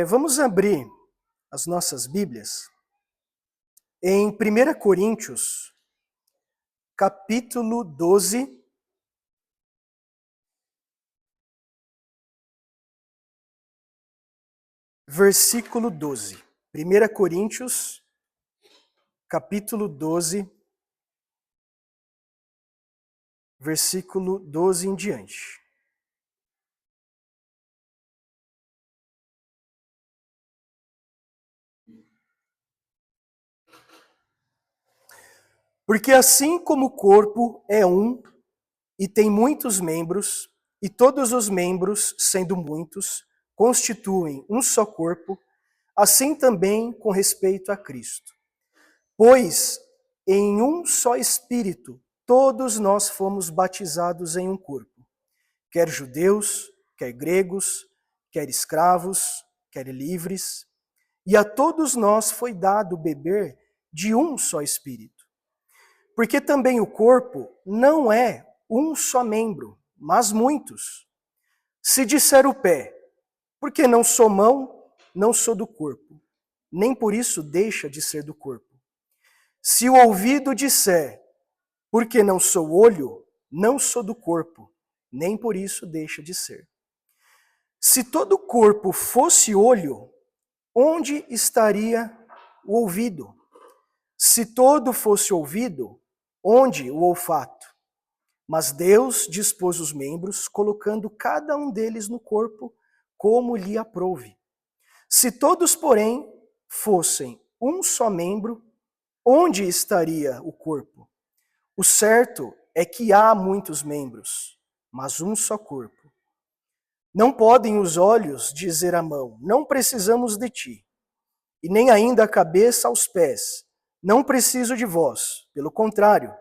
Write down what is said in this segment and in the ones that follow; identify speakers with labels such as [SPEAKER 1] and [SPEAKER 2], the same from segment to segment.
[SPEAKER 1] Vamos abrir as nossas Bíblias em 1 Coríntios, capítulo 12, versículo 12. 1 Coríntios, capítulo 12, versículo 12 em diante. Porque assim como o corpo é um e tem muitos membros, e todos os membros, sendo muitos, constituem um só corpo, assim também com respeito a Cristo. Pois em um só Espírito todos nós fomos batizados em um corpo, quer judeus, quer gregos, quer escravos, quer livres, e a todos nós foi dado beber de um só Espírito. Porque também o corpo não é um só membro, mas muitos. Se disser o pé, porque não sou mão, não sou do corpo, nem por isso deixa de ser do corpo. Se o ouvido disser, porque não sou olho, não sou do corpo, nem por isso deixa de ser. Se todo o corpo fosse olho, onde estaria o ouvido? Se todo fosse ouvido, onde o olfato? Mas Deus dispôs os membros, colocando cada um deles no corpo, como lhe aprouve. Se todos, porém, fossem um só membro, onde estaria o corpo? O certo é que há muitos membros, mas um só corpo. Não podem os olhos dizer à mão, não precisamos de ti, e nem ainda a cabeça aos pés, não preciso de vós. Pelo contrário,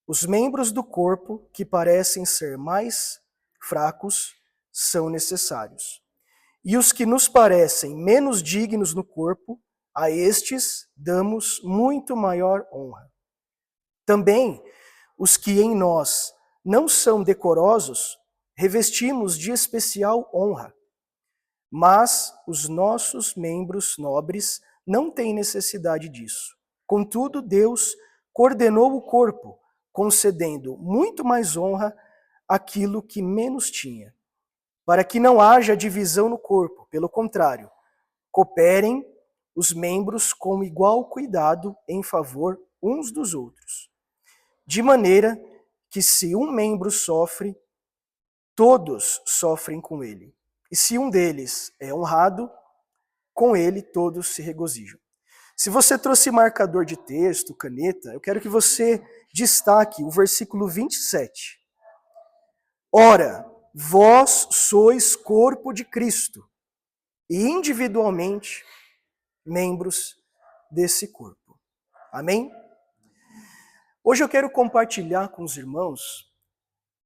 [SPEAKER 1] os membros do corpo que parecem ser mais fracos são necessários. E os que nos parecem menos dignos no corpo, a estes damos muito maior honra. Também os que em nós não são decorosos, revestimos de especial honra. Mas os nossos membros nobres não têm necessidade disso. Contudo, Deus coordenou o corpo, concedendo muito mais honra àquilo que menos tinha, para que não haja divisão no corpo. Pelo contrário, cooperem os membros com igual cuidado em favor uns dos outros. De maneira que se um membro sofre, todos sofrem com ele. E se um deles é honrado, com ele todos se regozijam. Se você trouxe marcador de texto, caneta, eu quero que você destaque o versículo 27. Ora, vós sois corpo de Cristo e individualmente membros desse corpo. Amém? Hoje eu quero compartilhar com os irmãos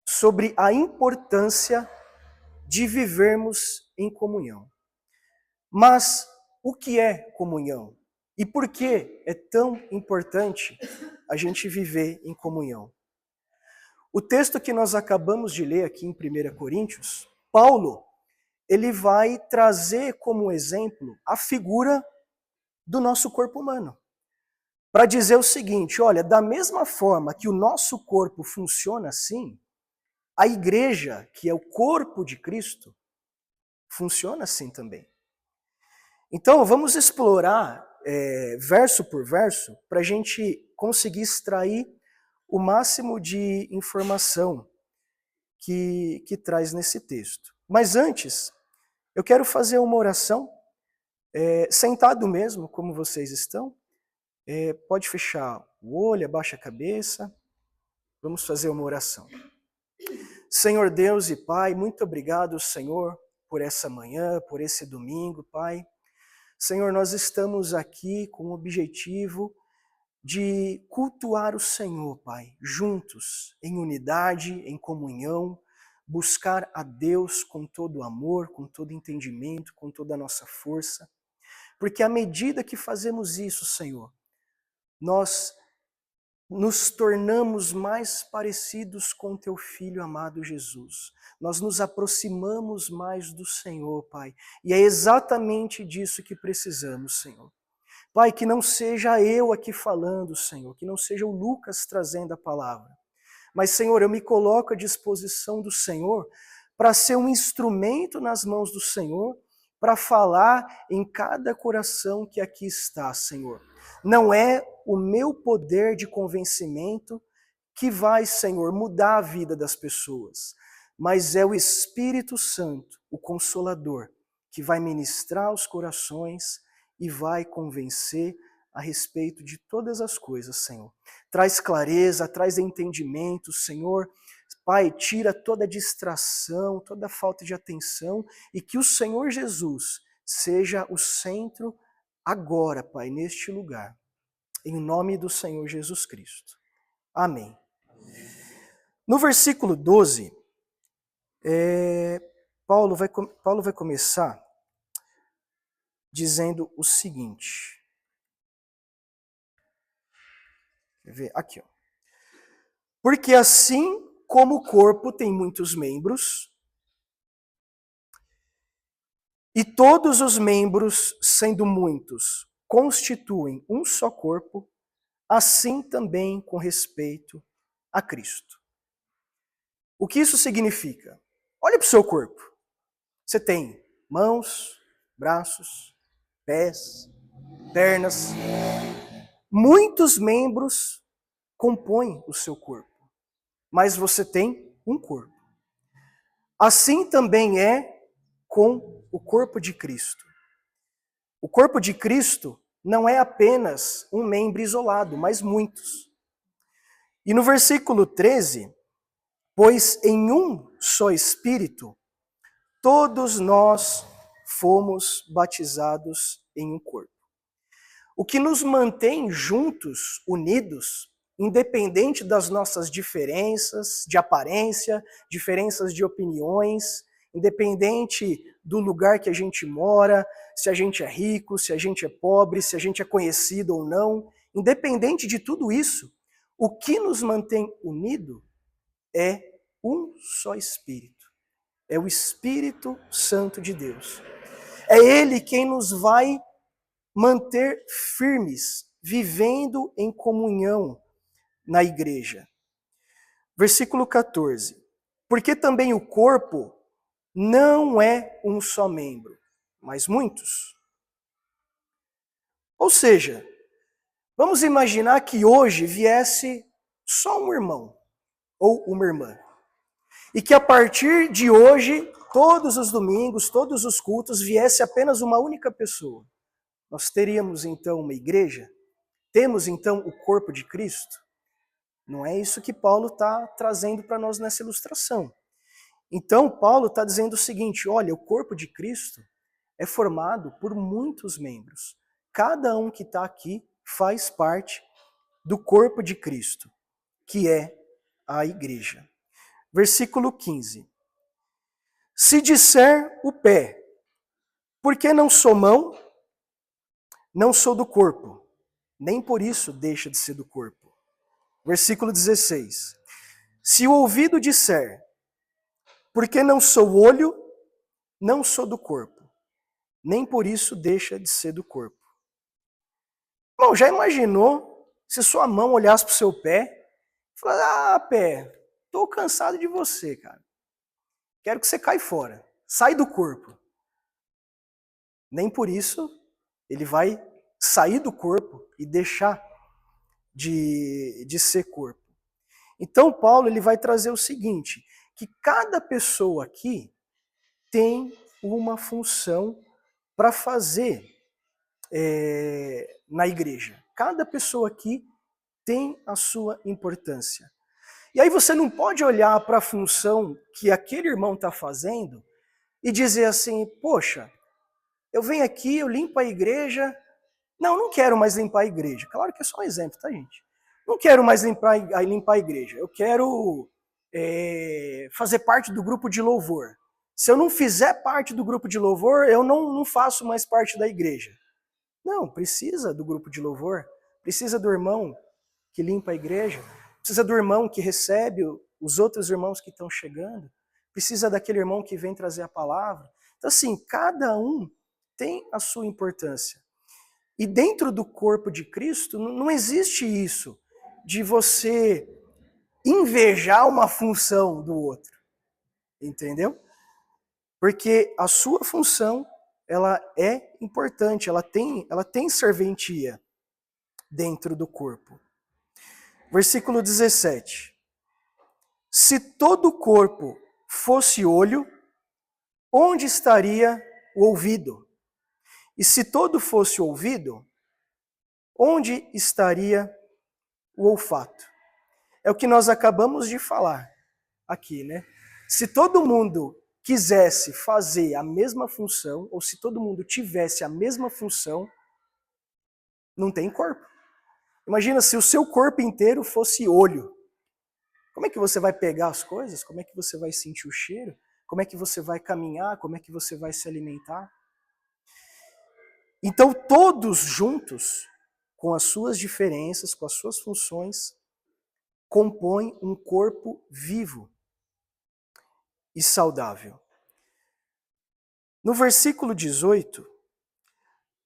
[SPEAKER 1] sobre a importância de vivermos em comunhão. Mas o que é comunhão? E por que é tão importante a gente viver em comunhão? O texto que nós acabamos de ler aqui em 1 Coríntios, Paulo, ele vai trazer como exemplo a figura do nosso corpo humano. Para dizer o seguinte, olha, da mesma forma que o nosso corpo funciona assim, a igreja, que é o corpo de Cristo, funciona assim também. Então, vamos explorar verso por verso para a gente conseguir extrair o máximo de informação que traz nesse texto. Mas antes, eu quero fazer uma oração, sentado mesmo, como vocês estão. Pode fechar o olho, abaixa a cabeça. Vamos fazer uma oração. Senhor Deus e Pai, muito obrigado, Senhor, por essa manhã, por esse domingo, Pai. Senhor, nós estamos aqui com o objetivo de cultuar o Senhor, Pai, juntos, em unidade, em comunhão, buscar a Deus com todo amor, com todo entendimento, com toda a nossa força. Porque à medida que fazemos isso, Senhor, nós nos tornamos mais parecidos com teu Filho amado Jesus. Nós nos aproximamos mais do Senhor, Pai. E é exatamente disso que precisamos, Senhor. Pai, que não seja eu aqui falando, Senhor, que não seja o Lucas trazendo a palavra. Mas, Senhor, eu me coloco à disposição do Senhor para ser um instrumento nas mãos do Senhor, para falar em cada coração que aqui está, Senhor. Não é o meu poder de convencimento que vai, Senhor, mudar a vida das pessoas, mas é o Espírito Santo, o Consolador, que vai ministrar os corações e vai convencer a respeito de todas as coisas, Senhor. Traz clareza, traz entendimento, Senhor. Pai, tira toda distração, toda falta de atenção e que o Senhor Jesus seja o centro agora, Pai, neste lugar. Em nome do Senhor Jesus Cristo. Amém. No versículo 12, Paulo vai começar dizendo o seguinte. Quer ver? Aqui, ó. Porque assim como o corpo tem muitos membros, e todos os membros, sendo muitos, constituem um só corpo, assim também com respeito a Cristo. O que isso significa? Olha para o seu corpo. Você tem mãos, braços, pés, pernas. Muitos membros compõem o seu corpo, mas você tem um corpo. Assim também é com o corpo de Cristo. O corpo de Cristo não é apenas um membro isolado, mas muitos. E no versículo 13, pois em um só Espírito, todos nós fomos batizados em um corpo. O que nos mantém juntos, unidos, independente das nossas diferenças de aparência, diferenças de opiniões, independente do lugar que a gente mora, se a gente é rico, se a gente é pobre, se a gente é conhecido ou não, independente de tudo isso, o que nos mantém unido é um só Espírito. É o Espírito Santo de Deus. É Ele quem nos vai manter firmes, vivendo em comunhão na igreja. Versículo 14. Porque também o corpo não é um só membro, mas muitos. Ou seja, vamos imaginar que hoje viesse só um irmão ou uma irmã. E que a partir de hoje, todos os domingos, todos os cultos, viesse apenas uma única pessoa. Nós teríamos então uma igreja? Temos então o corpo de Cristo? Não é isso que Paulo está trazendo para nós nessa ilustração. Então, Paulo está dizendo o seguinte: olha, o corpo de Cristo é formado por muitos membros. Cada um que está aqui faz parte do corpo de Cristo, que é a igreja. Versículo 15. Se disser o pé, por que não sou mão? Não sou do corpo, nem por isso deixa de ser do corpo. Versículo 16. Se o ouvido disser, porque não sou olho, não sou do corpo, nem por isso deixa de ser do corpo. Bom, já imaginou se sua mão olhasse para o seu pé e falasse: ah, pé, estou cansado de você, cara. Quero que você caia fora. Sai do corpo. Nem por isso ele vai sair do corpo e deixar de ser corpo. Então Paulo ele vai trazer o seguinte, que cada pessoa aqui tem uma função para fazer na igreja. Cada pessoa aqui tem a sua importância. E aí você não pode olhar para a função que aquele irmão está fazendo e dizer assim, poxa, eu venho aqui, eu limpo a igreja. Não quero mais limpar a igreja. Claro que é só um exemplo, tá, gente? Não quero mais limpar a igreja. Eu quero fazer parte do grupo de louvor. Se eu não fizer parte do grupo de louvor, eu não faço mais parte da igreja. Não, precisa do grupo de louvor. Precisa do irmão que limpa a igreja, precisa do irmão que recebe os outros irmãos que estão chegando, precisa daquele irmão que vem trazer a palavra. Então, assim, cada um tem a sua importância. E dentro do corpo de Cristo, não existe isso de você invejar uma função do outro, entendeu? Porque a sua função, ela é importante, ela tem serventia dentro do corpo. Versículo 17. Se todo o corpo fosse olho, onde estaria o ouvido? E se todo fosse ouvido, onde estaria o olfato? É o que nós acabamos de falar aqui, né? Se todo mundo quisesse fazer a mesma função, ou se todo mundo tivesse a mesma função, não tem corpo. Imagina se o seu corpo inteiro fosse olho. Como é que você vai pegar as coisas? Como é que você vai sentir o cheiro? Como é que você vai caminhar? Como é que você vai se alimentar? Então, todos juntos, com as suas diferenças, com as suas funções, compõem um corpo vivo e saudável. No versículo 18,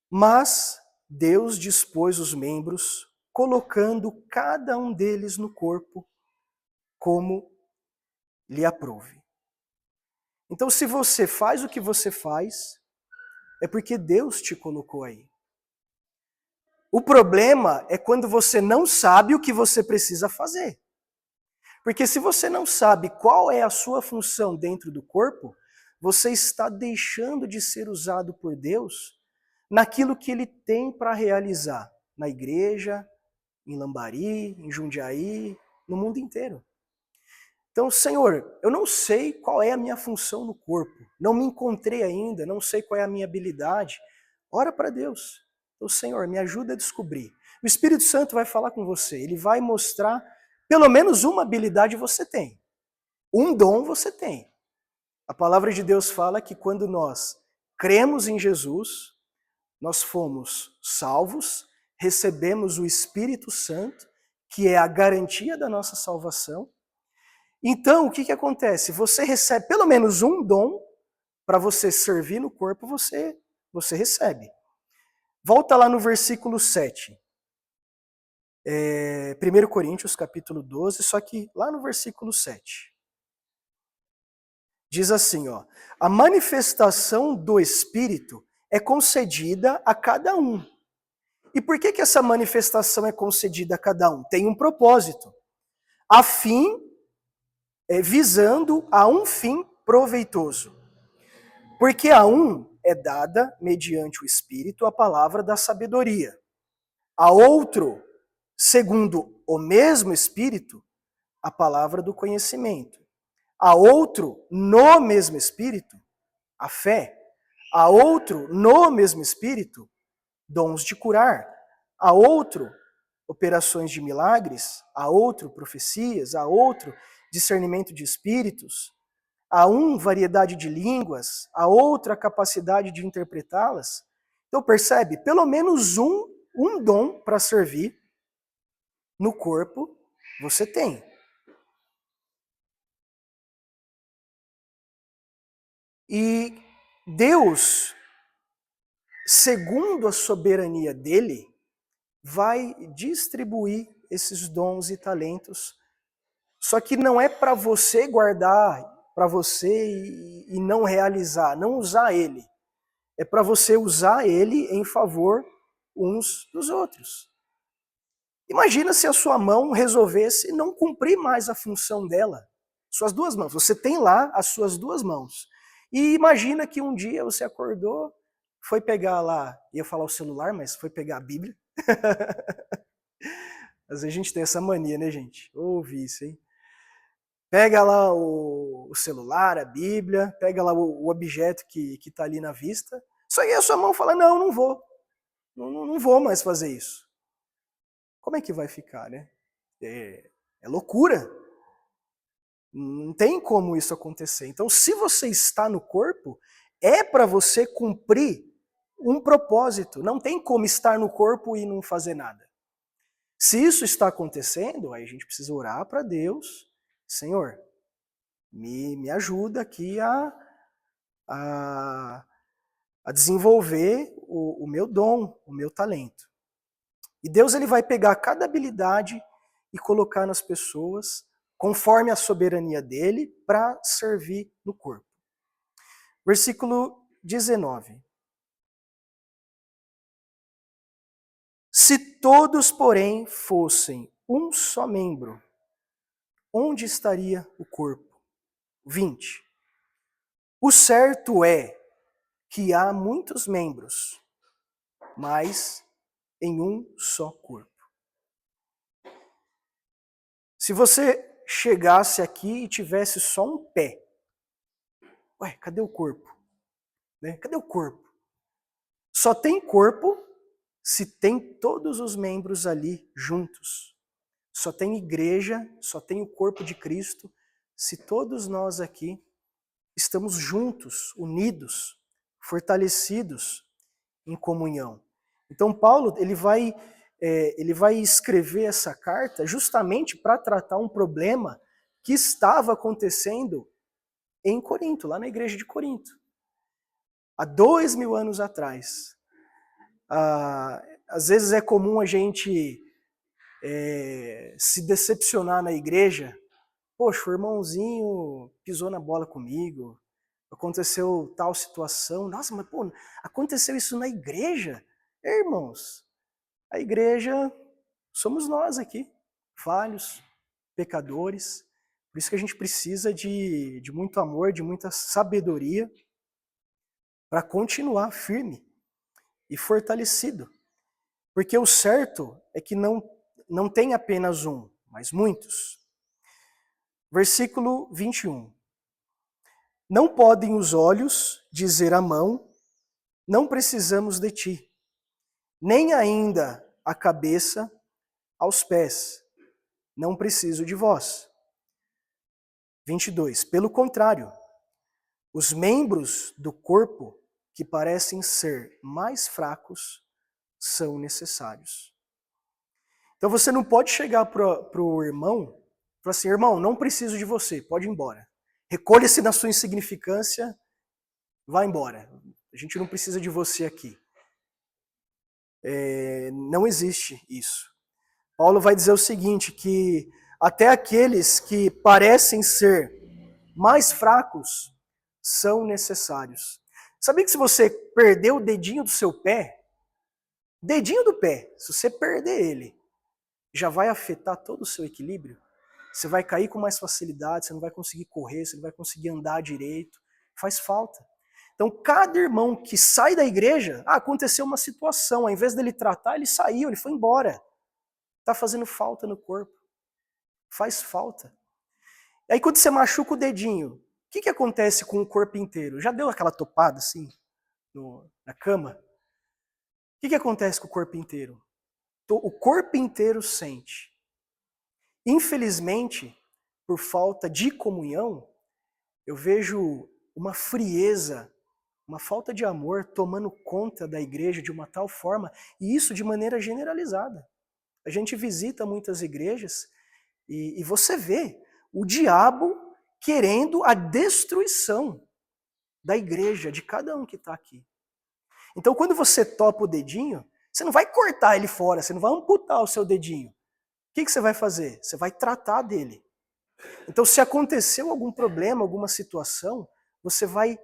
[SPEAKER 1] mas Deus dispôs os membros, colocando cada um deles no corpo como lhe aprouve. Então, se você faz o que você faz, é porque Deus te colocou aí. O problema é quando você não sabe o que você precisa fazer. Porque se você não sabe qual é a sua função dentro do corpo, você está deixando de ser usado por Deus naquilo que Ele tem para realizar na igreja, em Lambari, em Jundiaí, no mundo inteiro. Então, Senhor, eu não sei qual é a minha função no corpo, não me encontrei ainda, não sei qual é a minha habilidade. Ora para Deus. Então, Senhor, me ajuda a descobrir. O Espírito Santo vai falar com você, ele vai mostrar pelo menos uma habilidade você tem. Um dom você tem. A palavra de Deus fala que quando nós cremos em Jesus, nós fomos salvos, recebemos o Espírito Santo, que é a garantia da nossa salvação. Então, o que acontece? Você recebe pelo menos um dom para você servir no corpo, você recebe. Volta lá no versículo 7. 1 Coríntios, capítulo 12, só que lá no versículo 7. Diz assim, ó: a manifestação do Espírito é concedida a cada um. E por que essa manifestação é concedida a cada um? Tem um propósito. A fim, visando a um fim proveitoso. Porque a um é dada, mediante o Espírito, a palavra da sabedoria. A outro, segundo o mesmo Espírito, a palavra do conhecimento. A outro, no mesmo Espírito, a fé. A outro, no mesmo Espírito, dons de curar. A outro, operações de milagres. A outro, profecias. A outro, discernimento de espíritos. A um, variedade de línguas. A outra, capacidade de interpretá-las. Então percebe, pelo menos um dom para servir no corpo você tem. E Deus, segundo a soberania dele, vai distribuir esses dons e talentos. Só que não é para você guardar para você e não realizar, não usar ele. É para você usar ele em favor uns dos outros. Imagina se a sua mão resolvesse não cumprir mais a função dela. Suas duas mãos. Você tem lá as suas duas mãos. E imagina que um dia você acordou, foi pegar lá, ia falar o celular, mas foi pegar a Bíblia. Às vezes a gente tem essa mania, né, gente? Ouve isso, hein? Pega lá o celular, a Bíblia, pega lá o objeto que está ali na vista. Só que a sua mão fala, não vou. Não vou mais fazer isso. Como é que vai ficar, né? É loucura. Não tem como isso acontecer. Então, se você está no corpo, é para você cumprir um propósito. Não tem como estar no corpo e não fazer nada. Se isso está acontecendo, aí a gente precisa orar para Deus, Senhor, me ajuda aqui a, a desenvolver o meu dom, o meu talento. E Deus ele vai pegar cada habilidade e colocar nas pessoas, conforme a soberania dele, para servir no corpo. Versículo 19. Se todos, porém, fossem um só membro, onde estaria o corpo? 20. O certo é que há muitos membros, mas em um só corpo. Se você chegasse aqui e tivesse só um pé, ué, cadê o corpo? Né? Cadê o corpo? Só tem corpo se tem todos os membros ali juntos. Só tem igreja, só tem o corpo de Cristo, se todos nós aqui estamos juntos, unidos, fortalecidos em comunhão. Então Paulo ele vai escrever essa carta justamente para tratar um problema que estava acontecendo em Corinto, lá na igreja de Corinto. Há 2000 anos atrás. Às vezes é comum a gente se decepcionar na igreja. Poxa, o irmãozinho pisou na bola comigo, aconteceu tal situação. Nossa, mas pô, aconteceu isso na igreja? Irmãos, a igreja somos nós aqui, falhos, pecadores. Por isso que a gente precisa de muito amor, de muita sabedoria para continuar firme e fortalecido. Porque o certo é que não tem apenas um, mas muitos. Versículo 21. Não podem os olhos dizer à mão, não precisamos de ti, nem ainda a cabeça aos pés, não preciso de vós. 22. Pelo contrário, os membros do corpo que parecem ser mais fracos são necessários. Então você não pode chegar para o irmão e falar assim, irmão, não preciso de você, pode ir embora. Recolha-se na sua insignificância, vá embora. A gente não precisa de você aqui. Não existe isso. Paulo vai dizer o seguinte, que até aqueles que parecem ser mais fracos são necessários. Sabia que se você perder o dedinho do seu pé, dedinho do pé, se você perder ele, já vai afetar todo o seu equilíbrio? Você vai cair com mais facilidade, você não vai conseguir correr, você não vai conseguir andar direito. Faz falta. Então, cada irmão que sai da igreja, aconteceu uma situação, ao invés dele tratar, ele saiu, ele foi embora. Está fazendo falta no corpo. Faz falta. Aí quando você machuca o dedinho, o que acontece com o corpo inteiro? Já deu aquela topada assim na cama? O que acontece com o corpo inteiro? O corpo inteiro sente. Infelizmente, por falta de comunhão, eu vejo uma frieza, uma falta de amor tomando conta da igreja de uma tal forma, e isso de maneira generalizada. A gente visita muitas igrejas e você vê o diabo querendo a destruição da igreja, de cada um que está aqui. Então, quando você topa o dedinho, você não vai cortar ele fora, você não vai amputar o seu dedinho. O que você vai fazer? Você vai tratar dele. Então, se aconteceu algum problema, alguma situação, você vai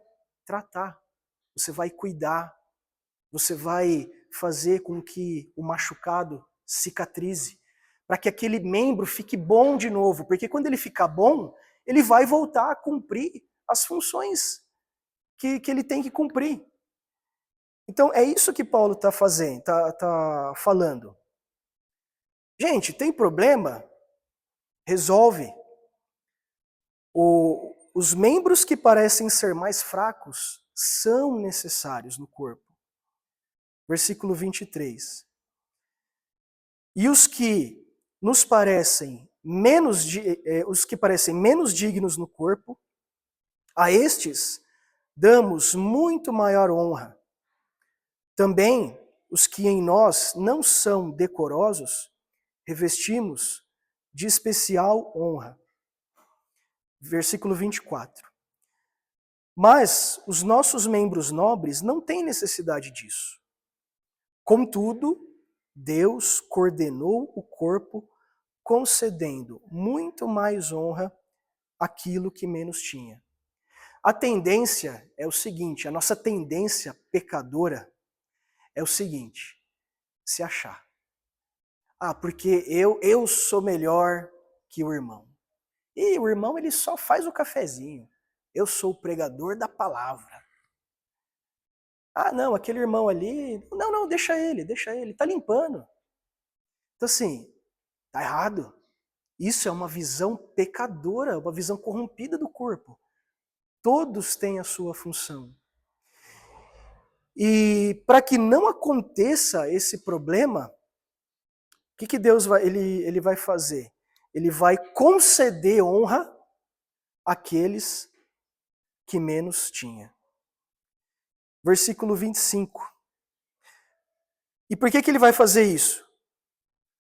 [SPEAKER 1] tratar, você vai cuidar, você vai fazer com que o machucado cicatrize, para que aquele membro fique bom de novo, porque quando ele ficar bom, ele vai voltar a cumprir as funções que ele tem que cumprir. Então, é isso que Paulo está fazendo, tá falando. Gente, tem problema? Resolve. Os membros que parecem ser mais fracos são necessários no corpo. Versículo 23. E os que nos parecem os que parecem menos dignos no corpo, a estes damos muito maior honra. Também os que em nós não são decorosos, revestimos de especial honra. Versículo 24. Mas os nossos membros nobres não têm necessidade disso. Contudo, Deus coordenou o corpo, concedendo muito mais honra àquilo que menos tinha. A tendência é o seguinte, a nossa tendência pecadora é o seguinte, se achar. Ah, porque eu sou melhor que o irmão. E o irmão ele só faz o cafezinho. Eu sou o pregador da palavra. Ah, não, aquele irmão ali, não, deixa ele, tá limpando. Então assim, tá errado. Isso é uma visão pecadora, uma visão corrompida do corpo. Todos têm a sua função. E para que não aconteça esse problema, o que Deus ele vai fazer? Ele vai conceder honra àqueles que menos tinha. Versículo 25. E por que ele vai fazer isso?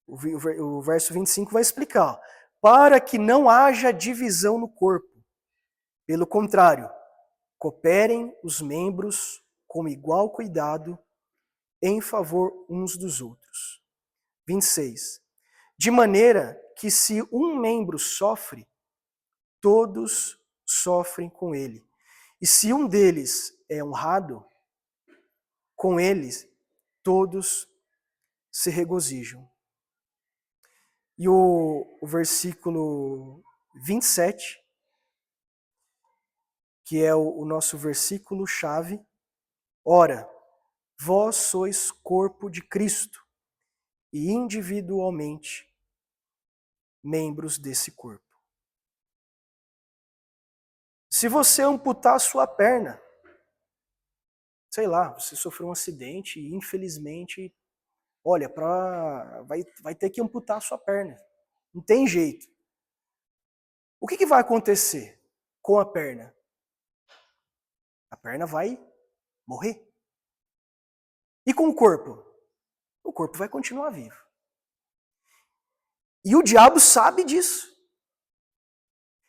[SPEAKER 1] O verso 25 vai explicar. Ó, para que não haja divisão no corpo. Pelo contrário, cooperem os membros com igual cuidado em favor uns dos outros. 26. De maneira que se um membro sofre, todos sofrem com ele. E se um deles é honrado, com eles todos se regozijam. E o versículo 27, que é o nosso versículo chave, ora, vós sois corpo de Cristo e individualmente membros desse corpo. Se você amputar a sua perna, sei lá, você sofreu um acidente e infelizmente, olha, vai ter que amputar a sua perna. Não tem jeito. O que vai acontecer com a perna? A perna vai morrer. E com o corpo? O corpo vai continuar vivo. E o diabo sabe disso.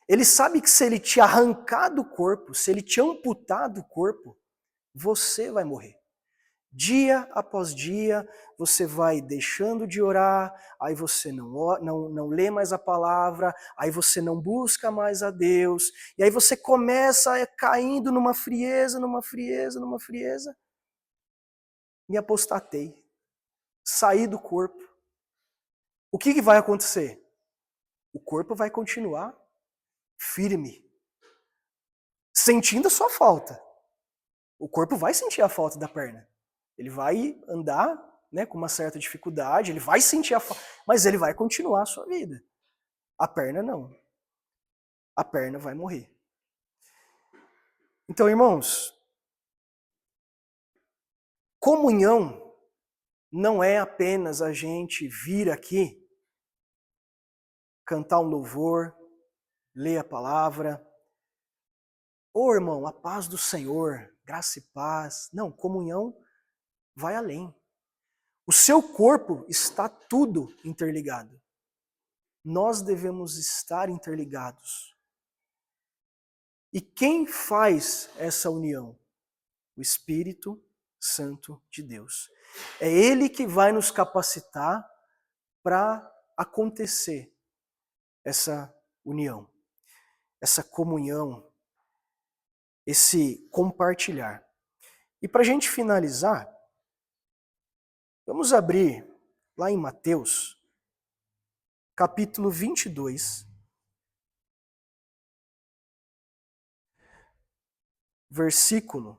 [SPEAKER 1] Ele sabe que se ele te arrancar do corpo, se ele te amputar do corpo, você vai morrer. Dia após dia, você vai deixando de orar, aí você não lê mais a palavra, aí você não busca mais a Deus, e aí você começa caindo numa frieza, me apostatei, saí do corpo. O que vai acontecer? O corpo vai continuar firme, sentindo a sua falta. O corpo vai sentir a falta da perna. Ele vai andar, né, com uma certa dificuldade, ele vai sentir a falta, mas ele vai continuar a sua vida. A perna não. A perna vai morrer. Então, irmãos, comunhão não é apenas a gente vir aqui, cantar um louvor, ler a palavra. Ô irmão, a paz do Senhor, graça e paz. Não, comunhão vai além. O seu corpo está tudo interligado. Nós devemos estar interligados. E quem faz essa união? O Espírito Santo de Deus. É Ele que vai nos capacitar para acontecer essa união, essa comunhão, esse compartilhar. E para a gente finalizar, vamos abrir lá em Mateus, capítulo 22, versículo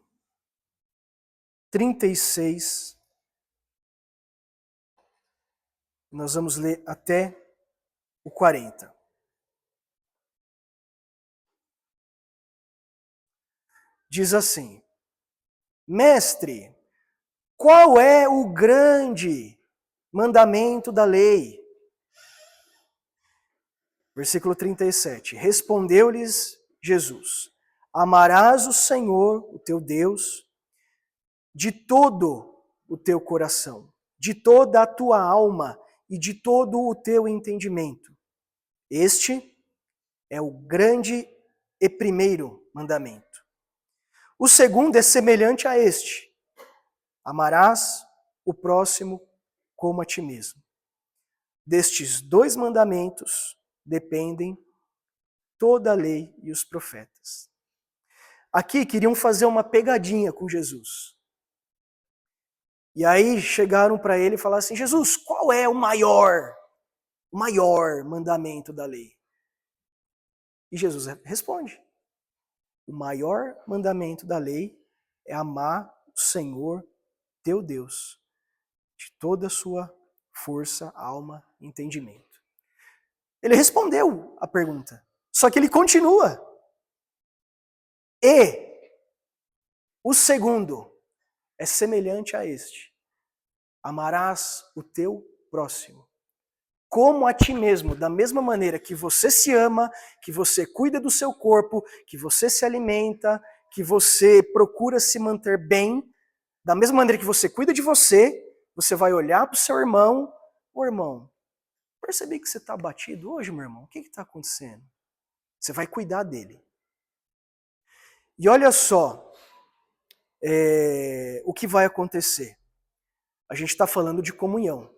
[SPEAKER 1] 36. Nós vamos ler até o 40. Diz assim: Mestre, qual é o grande mandamento da lei? Versículo 37. Respondeu-lhes Jesus: Amarás o Senhor, o teu Deus, de todo o teu coração, de toda a tua alma e de todo o teu entendimento. Este é o grande e primeiro mandamento. O segundo é semelhante a este: amarás o próximo como a ti mesmo. Destes dois mandamentos dependem toda a lei e os profetas. Aqui queriam fazer uma pegadinha com Jesus. E aí chegaram para ele e falaram assim: Jesus, qual é o maior mandamento da lei? E Jesus responde: o maior mandamento da lei é amar o Senhor teu Deus de toda a sua força, alma e entendimento. Ele respondeu a pergunta, só que ele continua. E o segundo é semelhante a este: amarás o teu próximo como a ti mesmo, da mesma maneira que você se ama, que você cuida do seu corpo, que você se alimenta, que você procura se manter bem, da mesma maneira que você cuida de você, você vai olhar para o seu irmão: ô irmão, percebi que você está abatido hoje, meu irmão, o que está acontecendo? Você vai cuidar dele. E olha só o que vai acontecer. A gente está falando de comunhão.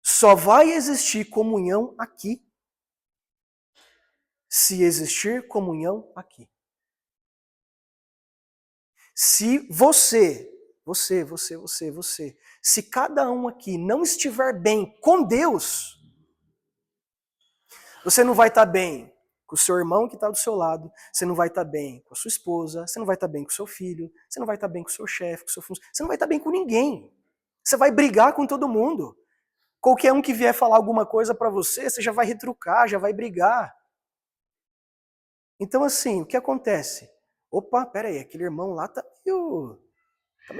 [SPEAKER 1] Só vai existir comunhão aqui se existir comunhão aqui. Se se cada um aqui não estiver bem com Deus, você não vai estar bem com o seu irmão que está do seu lado, você não vai estar bem com a sua esposa, você não vai estar bem com o seu filho, você não vai estar bem com o seu chefe, com o seu funcionário, você não vai estar bem com ninguém. Você vai brigar com todo mundo. Qualquer um que vier falar alguma coisa para você, você já vai retrucar, já vai brigar. Então assim, o que acontece? Opa, peraí, aquele irmão lá tá meio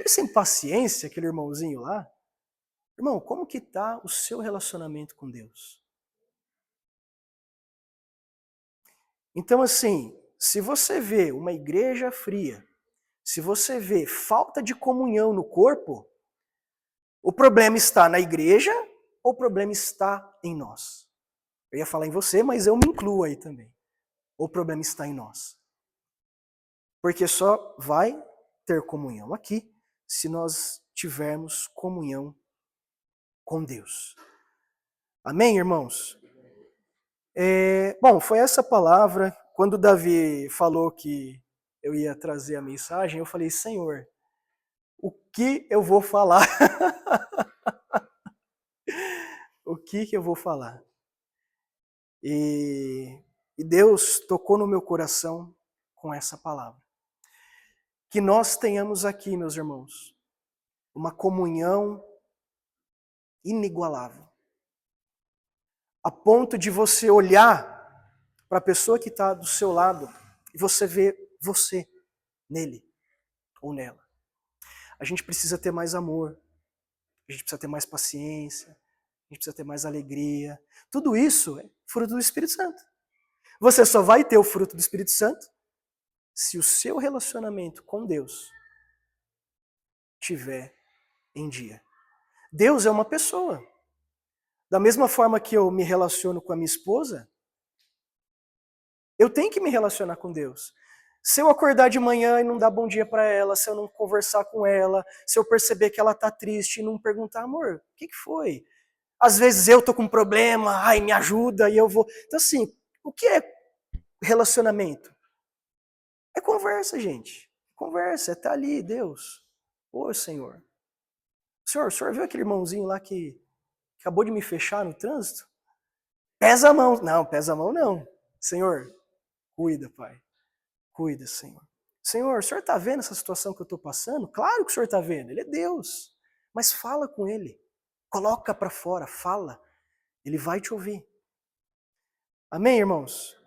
[SPEAKER 1] sem paciência, aquele irmãozinho lá. Irmão, como que tá o seu relacionamento com Deus? Então assim, se você vê uma igreja fria, se você vê falta de comunhão no corpo, o problema está na igreja ou o problema está em nós? Eu ia falar em você, mas eu me incluo aí também. O problema está em nós. Porque só vai ter comunhão aqui se nós tivermos comunhão com Deus. Amém, irmãos? Bom, foi essa palavra. Quando Davi falou que eu ia trazer a mensagem, eu falei: Senhor, o que eu vou falar? O que eu vou falar? E Deus tocou no meu coração com essa palavra. Que nós tenhamos aqui, meus irmãos, uma comunhão inigualável. A ponto de você olhar para a pessoa que está do seu lado e você ver você nele ou nela. A gente precisa ter mais amor, a gente precisa ter mais paciência, a gente precisa ter mais alegria. Tudo isso é fruto do Espírito Santo. Você só vai ter o fruto do Espírito Santo se o seu relacionamento com Deus tiver em dia. Deus é uma pessoa. Da mesma forma que eu me relaciono com a minha esposa, eu tenho que me relacionar com Deus. Se eu acordar de manhã e não dar bom dia para ela, se eu não conversar com ela, se eu perceber que ela tá triste e não perguntar: amor, o que foi? Às vezes eu tô com um problema, ai, me ajuda, e eu vou... Então assim, o que é relacionamento? É conversa, gente. Conversa, é estar ali, Deus. Ô, Senhor. O senhor viu aquele irmãozinho lá que acabou de me fechar no trânsito? Pesa a mão. Não, pesa a mão não. Senhor, cuida, Pai. Cuida, Senhor. Senhor, o senhor está vendo essa situação que eu estou passando? Claro que o senhor está vendo, ele é Deus. Mas fala com ele. Coloca para fora, fala. Ele vai te ouvir. Amém, irmãos?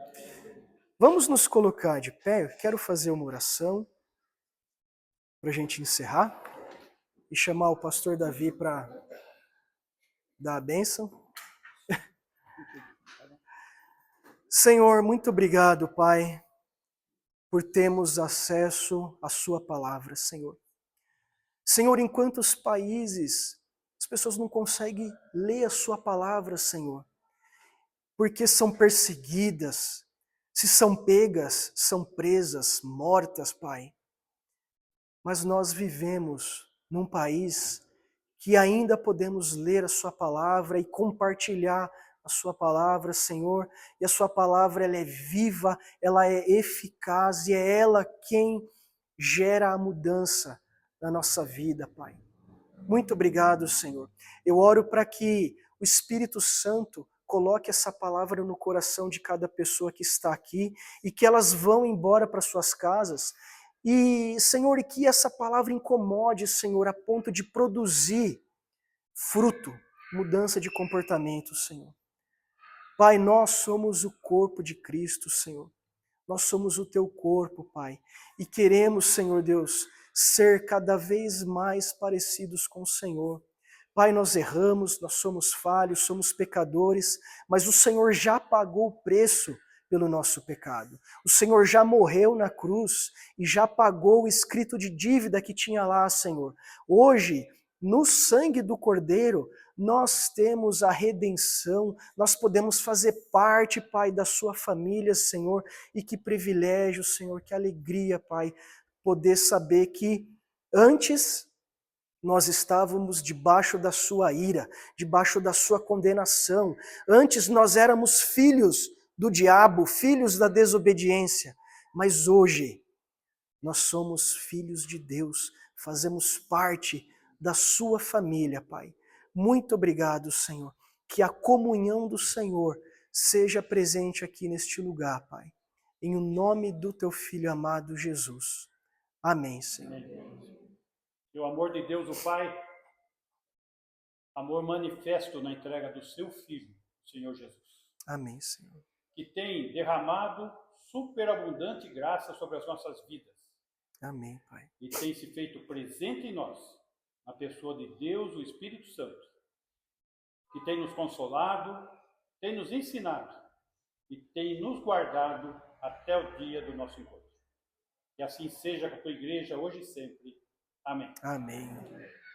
[SPEAKER 1] Vamos nos colocar de pé. Eu quero fazer uma oração para a gente encerrar e chamar o pastor Davi para dar a bênção. Senhor, muito obrigado, Pai, por termos acesso à sua palavra, Senhor. Senhor, em quantos países As pessoas não conseguem ler a sua palavra, Senhor, porque são perseguidas. Se são pegas, são presas, mortas, Pai. Mas nós vivemos num país que ainda podemos ler a sua palavra e compartilhar a sua palavra, Senhor, e a sua palavra ela é viva, ela é eficaz e é ela quem gera a mudança na nossa vida, Pai. Muito obrigado, Senhor. Eu oro para que o Espírito Santo coloque essa palavra no coração de cada pessoa que está aqui e que elas vão embora para suas casas. E, Senhor, e que essa palavra incomode, Senhor, a ponto de produzir fruto, mudança de comportamento, Senhor. Pai, nós somos o corpo de Cristo, Senhor. Nós somos o teu corpo, Pai. E queremos, Senhor Deus, ser cada vez mais parecidos com o Senhor. Pai, nós erramos, nós somos falhos, somos pecadores, mas o Senhor já pagou o preço pelo nosso pecado. O Senhor já morreu na cruz e já pagou o escrito de dívida que tinha lá, Senhor. Hoje, no sangue do Cordeiro, nós temos a redenção, nós podemos fazer parte, Pai, da sua família, Senhor, e que privilégio, Senhor, que alegria, Pai, poder saber que antes nós estávamos debaixo da sua ira, debaixo da sua condenação. Antes nós éramos filhos do diabo, filhos da desobediência, mas hoje nós somos filhos de Deus, fazemos parte da sua família, Pai. Muito obrigado, Senhor. Que a comunhão do Senhor seja presente aqui neste lugar, Pai. Em o nome do teu Filho amado Jesus. Amém, Senhor.
[SPEAKER 2] Que o amor de Deus, o Pai, amor manifesto na entrega do seu Filho, o Senhor Jesus.
[SPEAKER 1] Amém, Senhor.
[SPEAKER 2] Que tem derramado superabundante graça sobre as nossas vidas.
[SPEAKER 1] Amém, Pai.
[SPEAKER 2] E tem se feito presente em nós, na pessoa de Deus, o Espírito Santo, que tem nos consolado, tem nos ensinado e tem nos guardado até o dia do nosso encontro. Que assim seja com a tua igreja hoje e sempre. Amém.
[SPEAKER 1] Amém.